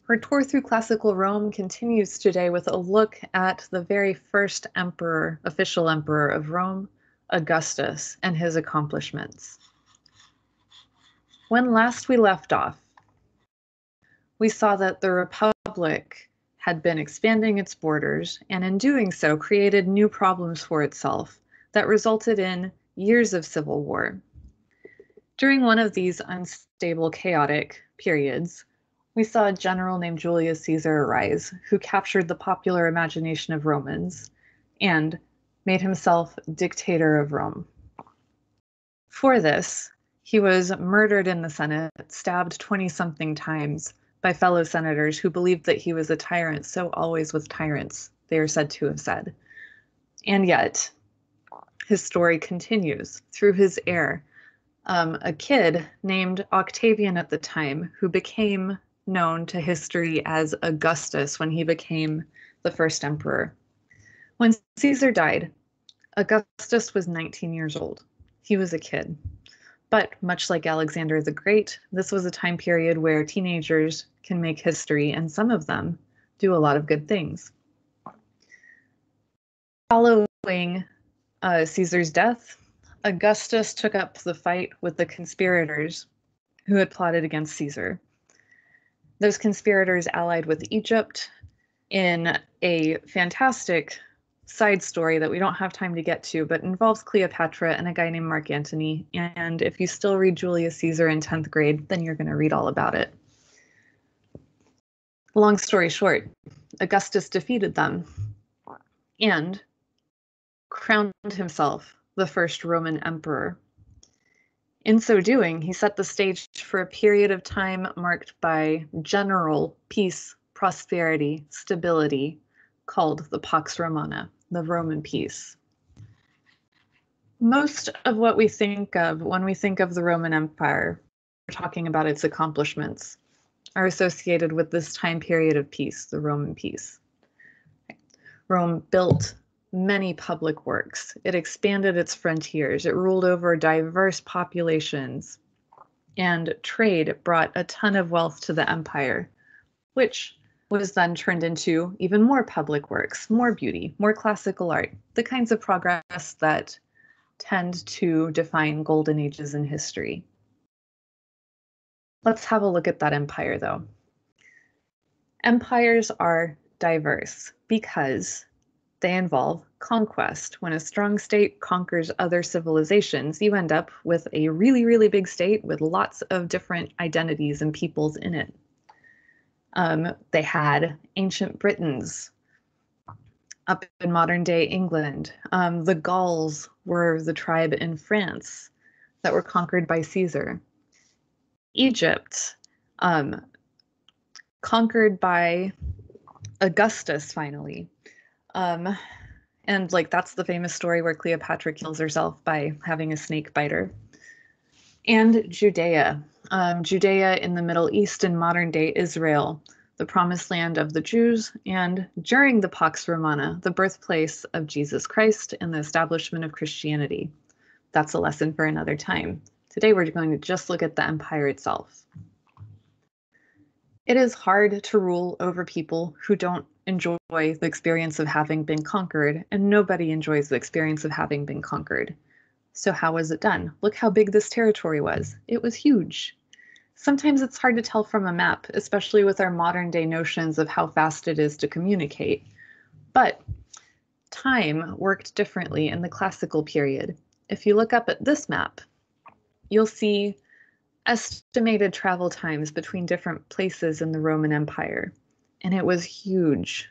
Our tour through classical Rome continues today with a look at the very first emperor, official emperor of Rome, Augustus, and his accomplishments. When last we left off, we saw that the Republic had been expanding its borders, and in doing so created new problems for itself that resulted in years of civil war. During one of these unstable, chaotic periods, we saw a general named Julius Caesar arise, who captured the popular imagination of Romans and made himself dictator of Rome. For this, he was murdered in the Senate, stabbed 20-something times by fellow senators who believed that he was a tyrant, so always with tyrants, they are said to have said. And yet, his story continues through his heir, a kid named Octavian at the time, who became known to history as Augustus when he became the first emperor. When Caesar died, Augustus was 19 years old. He was a kid. But much like Alexander the Great, this was a time period where teenagers can make history, and some of them do a lot of good things. Following Caesar's death, Augustus took up the fight with the conspirators who had plotted against Caesar. Those conspirators allied with Egypt in a fantastic side story that we don't have time to get to, but involves Cleopatra and a guy named Mark Antony. And if you still read Julius Caesar in 10th grade, then you're going to read all about it. Long story short, Augustus defeated them and crowned himself the first Roman emperor. In so doing, he set the stage for a period of time marked by general peace, prosperity, stability, called the Pax Romana, the Roman peace. Most of what we think of when we think of the Roman Empire, we're talking about its accomplishments, are associated with this time period of peace, the Roman peace. Rome built many public works. It expanded its frontiers. It ruled over diverse populations, and trade brought a ton of wealth to the empire, which was then turned into even more public works, more beauty, more classical art, the kinds of progress that tend to define golden ages in history. Let's have a look at that empire, though. Empires are diverse because they involve conquest. When a strong state conquers other civilizations, you end up with a really, really big state with lots of different identities and peoples in it. They had ancient Britons up in modern day England. The Gauls were the tribe in France that were conquered by Caesar. Egypt, conquered by Augustus finally. And like that's the famous story where Cleopatra kills herself by having a snake bite her. And Judea. Judea in the Middle East and modern day Israel, the promised land of the Jews, and during the Pax Romana, the birthplace of Jesus Christ and the establishment of Christianity. That's a lesson for another time. Today we're going to just look at the empire itself. It is hard to rule over people who don't enjoy the experience of having been conquered, and nobody enjoys the experience of having been conquered. So how was it done? Look how big this territory was. It was huge. Sometimes it's hard to tell from a map, especially with our modern day notions of how fast it is to communicate. But time worked differently in the classical period. If you look up at this map, you'll see estimated travel times between different places in the Roman Empire, and it was huge.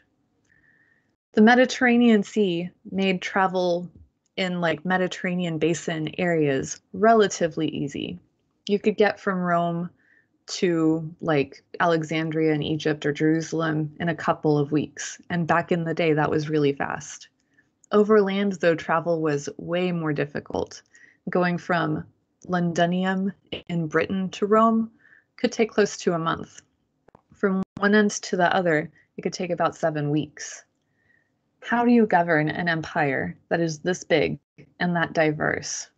The Mediterranean Sea made travel in like Mediterranean basin areas relatively easy. You could get from Rome to like Alexandria in Egypt or Jerusalem in a couple of weeks, and back in the day that was really fast. Overland, though, travel was way more difficult. Going from Londinium in Britain to Rome could take close to a month. From one end to the other, it could take about 7 weeks. How do you govern an empire that is this big and that diverse?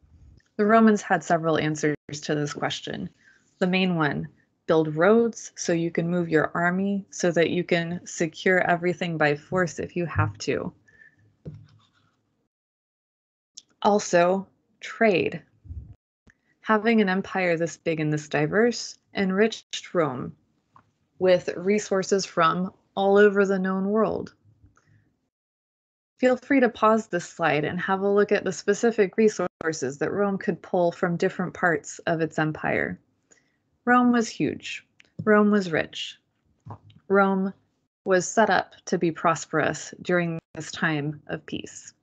The Romans had several answers to this question. The main one build roads so you can move your army so that you can secure everything by force if you have to. Also, trade. Having an empire this big and this diverse enriched Rome with resources from all over the known world. Feel free to pause this slide and have a look at the specific resources that Rome could pull from different parts of its empire. Rome was huge. Rome was rich. Rome was set up to be prosperous during this time of peace.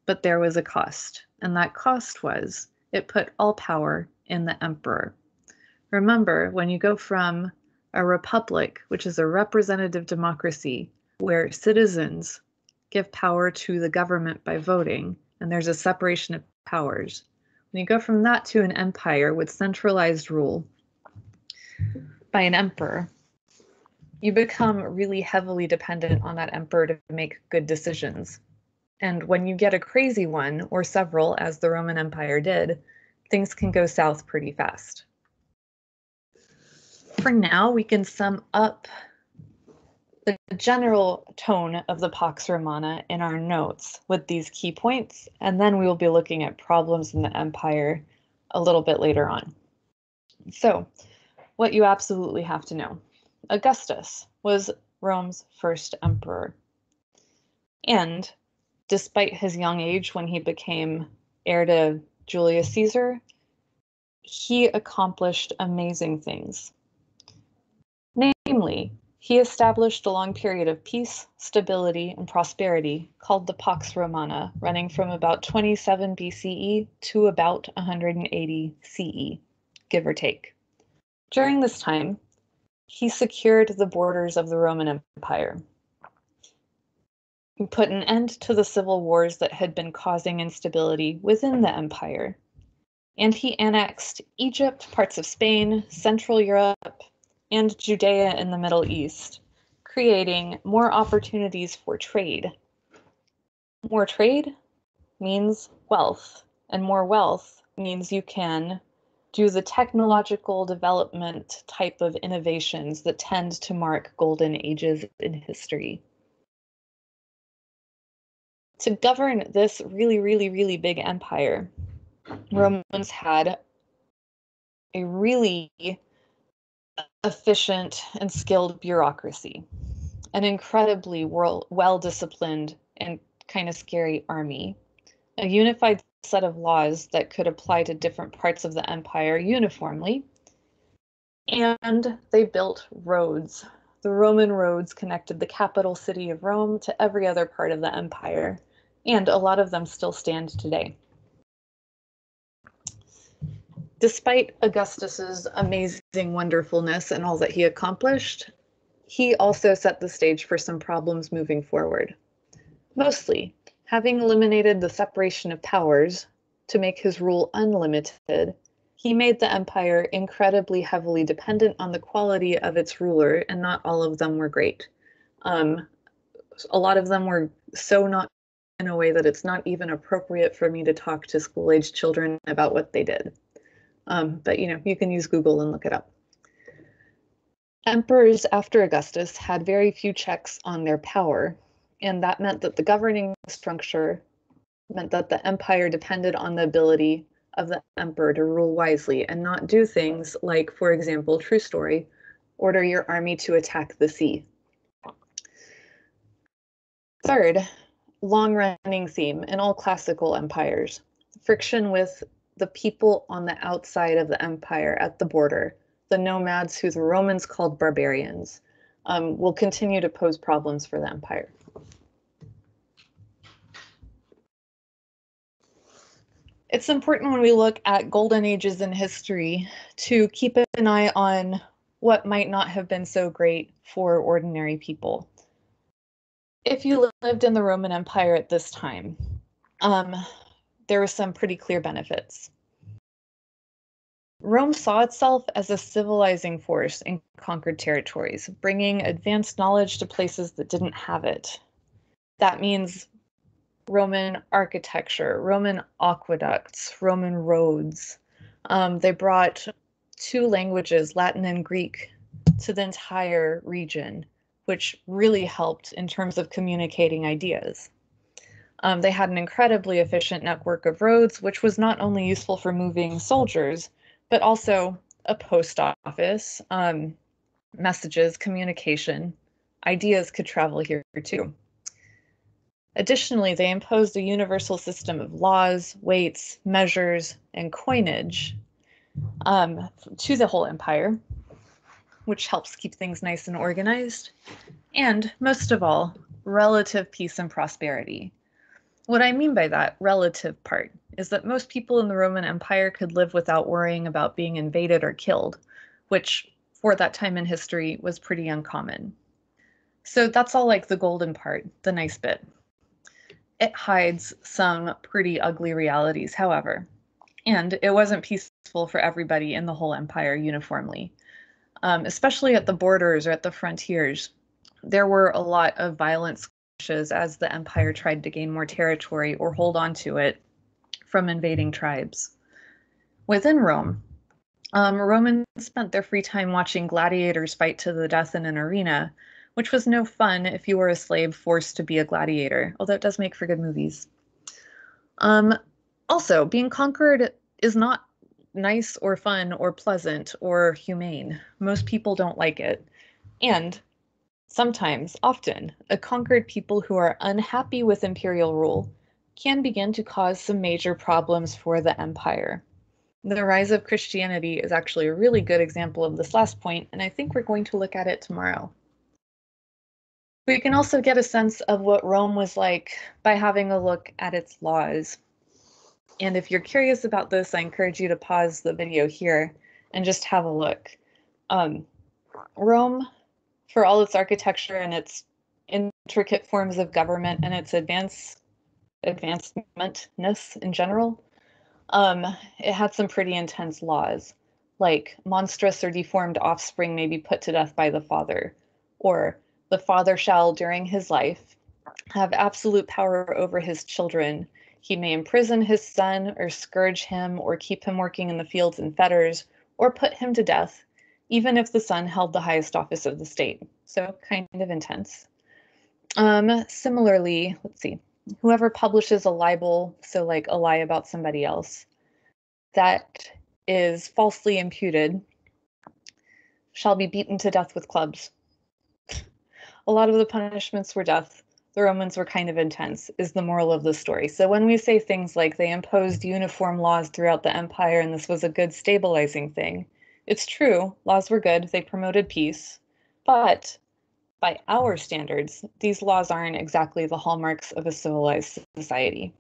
But there was a cost, and that cost was it put all power in the emperor. Remember, when you go from a republic, which is a representative democracy, where citizens give power to the government by voting, and there's a separation of powers. When you go from that to an empire with centralized rule by an emperor, you become really heavily dependent on that emperor to make good decisions. And when you get a crazy one, or several, as the Roman Empire did, things can go south pretty fast. For now, we can sum up the general tone of the Pax Romana in our notes with these key points, and then we will be looking at problems in the empire a little bit later on. So, what you absolutely have to know. Augustus was Rome's first emperor. And despite his young age when he became heir to Julius Caesar, he accomplished amazing things. Namely, he established a long period of peace, stability, and prosperity called the Pax Romana, running from about 27 BCE to about 180 CE, give or take. During this time, he secured the borders of the Roman Empire. He put an end to the civil wars that had been causing instability within the empire, and he annexed Egypt, parts of Spain, Central Europe, and Judea in the Middle East, creating more opportunities for trade. More trade means wealth, and more wealth means you can do the technological development type of innovations that tend to mark golden ages in history. To govern this really, really, really big empire, Romans had a really efficient and skilled bureaucracy, an incredibly well-disciplined and kind of scary army, a unified set of laws that could apply to different parts of the empire uniformly, and they built roads. The Roman roads connected the capital city of Rome to every other part of the empire, and a lot of them still stand today. Despite Augustus's amazing wonderfulness and all that he accomplished, he also set the stage for some problems moving forward. Mostly, having eliminated the separation of powers to make his rule unlimited, he made the empire incredibly heavily dependent on the quality of its ruler, and not all of them were great. A lot of them were so not in a way that it's not even appropriate for me to talk to school-aged children about what they did. But you can use Google and look it up. Emperors after Augustus had very few checks on their power, and that meant that the governing structure meant that the empire depended on the ability of the emperor to rule wisely and not do things like, for example, true story, order your army to attack the sea. Third, long-running theme in all classical empires, friction with the people on the outside of the empire at the border, the nomads who the Romans called barbarians, will continue to pose problems for the empire. It's important when we look at golden ages in history to keep an eye on what might not have been so great for ordinary people. If you lived in the Roman Empire at this time, there were some pretty clear benefits. Rome saw itself as a civilizing force in conquered territories, bringing advanced knowledge to places that didn't have it. That means Roman architecture, Roman aqueducts, Roman roads. They brought two languages, Latin and Greek, to the entire region, which really helped in terms of communicating ideas. They had an incredibly efficient network of roads, which was not only useful for moving soldiers, but also a post office, messages, communication. Ideas could travel here too. Additionally, they imposed a universal system of laws, weights, measures, and coinage to the whole empire, which helps keep things nice and organized. And most of all, relative peace and prosperity. What I mean by that relative part is that most people in the Roman Empire could live without worrying about being invaded or killed, which for that time in history was pretty uncommon. So that's all like the golden part, the nice bit. It hides some pretty ugly realities, however, and it wasn't peaceful for everybody in the whole empire uniformly, especially at the borders or at the frontiers. There were a lot of violent skirmishes as the empire tried to gain more territory or hold on to it from invading tribes. Within Rome, Romans spent their free time watching gladiators fight to the death in an arena, which was no fun if you were a slave forced to be a gladiator, although it does make for good movies. Also, being conquered is not nice or fun or pleasant or humane. Most people don't like it. And sometimes, often, a conquered people who are unhappy with imperial rule can begin to cause some major problems for the empire. The rise of Christianity is actually a really good example of this last point, and I think we're going to look at it tomorrow. We can also get a sense of what Rome was like by having a look at its laws. And if you're curious about this, I encourage you to pause the video here and just have a look. Rome, for all its architecture and its intricate forms of government and its advancementness in general, it had some pretty intense laws, like monstrous or deformed offspring may be put to death by the father, or the father shall, during his life, have absolute power over his children. He may imprison his son, or scourge him, or keep him working in the fields in fetters, or put him to death, even if the son held the highest office of the state. So kind of intense. Similarly, let's see, whoever publishes a libel, so like a lie about somebody else, that is falsely imputed, shall be beaten to death with clubs. A lot of the punishments were death. The Romans were kind of intense, is the moral of the story. So when we say things like they imposed uniform laws throughout the empire and this was a good stabilizing thing, it's true, laws were good, they promoted peace, but by our standards, these laws aren't exactly the hallmarks of a civilized society.